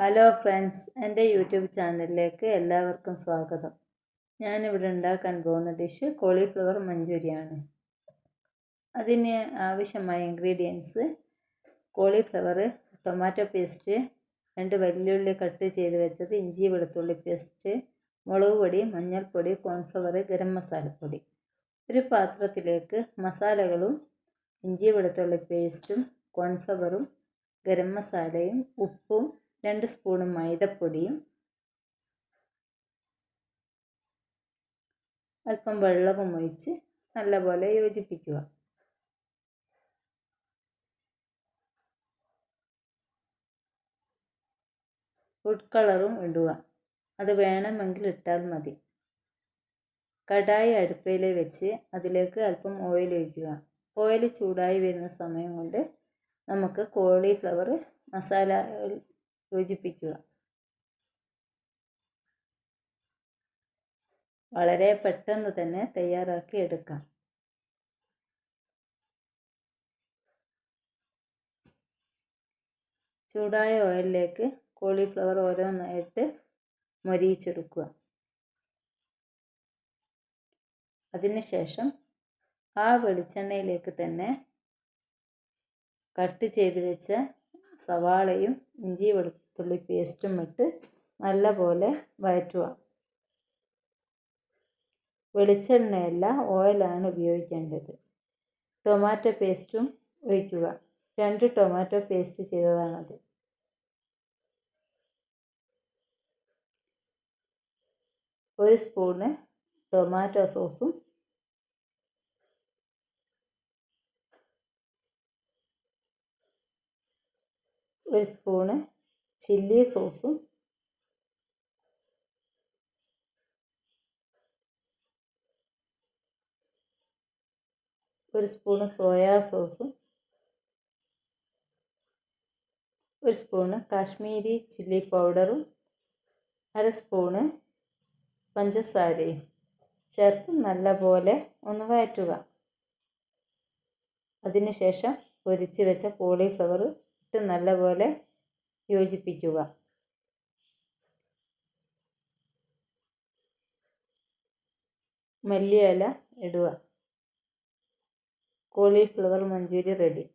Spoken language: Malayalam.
ഹലോ ഫ്രണ്ട്സ്, എൻ്റെ യൂട്യൂബ് ചാനലിലേക്ക് എല്ലാവർക്കും സ്വാഗതം. ഞാനിവിടെ ഉണ്ടാക്കാൻ പോകുന്ന ഡിഷ് കോളിഫ്ലവർ മഞ്ചൂരിയാണ്. അതിന് ആവശ്യമായ ഇൻഗ്രീഡിയൻസ്: കോളിഫ്ലവർ, ടൊമാറ്റോ പേസ്റ്റ്, 2 വെല്ലുള്ളി കട്ട് ചെയ്ത് വെച്ചത്, ഇഞ്ചി വെളുത്തുള്ളി പേസ്റ്റ്, മുളക് പൊടി, മഞ്ഞൾപ്പൊടി, കോൺഫ്ലവർ, ഗരം മസാലപ്പൊടി. ഒരു പാത്രത്തിലേക്ക് മസാലകളും ഇഞ്ചി വെളുത്തുള്ളി പേസ്റ്റും കോൺഫ്ലവറും ഗരം മസാലയും ഉപ്പും 2 സ്പൂൺ മൈദപ്പൊടിയും അല്പം വെള്ളവും ഒഴിച്ച് നല്ലപോലെ യോജിപ്പിക്കുക. ഫുഡ് കളറും ഇടുക, അത് വേണമെങ്കിൽ ഇട്ടാൽ മതി. കടായി അടുപ്പയിൽ വെച്ച് അതിലേക്ക് അല്പം ഓയിൽ ഒഴിക്കുക. ഓയിൽ ചൂടായി വരുന്ന സമയം കൊണ്ട് നമുക്ക് കോളിഫ്ലവർ മസാല യോജിപ്പിക്കുക. വളരെ പെട്ടെന്ന് തന്നെ തയ്യാറാക്കി എടുക്കാം. ചൂടായ ഓയിലിലേക്ക് കോളിഫ്ലവർ ഓരോന്നായിട്ട് മൊരിയിച്ചെടുക്കുക. അതിനുശേഷം ആ വെളിച്ചെണ്ണയിലേക്ക് തന്നെ കട്ട് ചെയ്ത് വെച്ച സവാളയും ഇഞ്ചി വെളുത്തുള്ളി പേസ്റ്റും ഇട്ട് നല്ലപോലെ വഴറ്റുക. വെളിച്ചെണ്ണയല്ല, ഓയിലാണ് ഉപയോഗിക്കേണ്ടത്. ടൊമാറ്റോ പേസ്റ്റും ഒഴിക്കുക. 2 ടൊമാറ്റോ പേസ്റ്റ് ചെയ്തതാണത്. ഒരു സ്പൂണ് ടൊമാറ്റോ സോസും ഒരു സ്പൂണ് ചില്ലി സോസും ഒരു സ്പൂണ് സോയാ സോസും ഒരു സ്പൂണ് കാശ്മീരി ചില്ലി പൗഡറും 1/2 സ്പൂണ് പഞ്ചസാരയും ചേർത്ത് നല്ലപോലെ ഒന്ന് വഴറ്റുക. അതിനുശേഷം പൊരിച്ച് വെച്ച കോളിഫ്ലവർ ഇട്ട് നല്ലപോലെ യോജിപ്പിക്കുക. മല്ലിയില ഇടുക. Cauliflower Manchurian ready.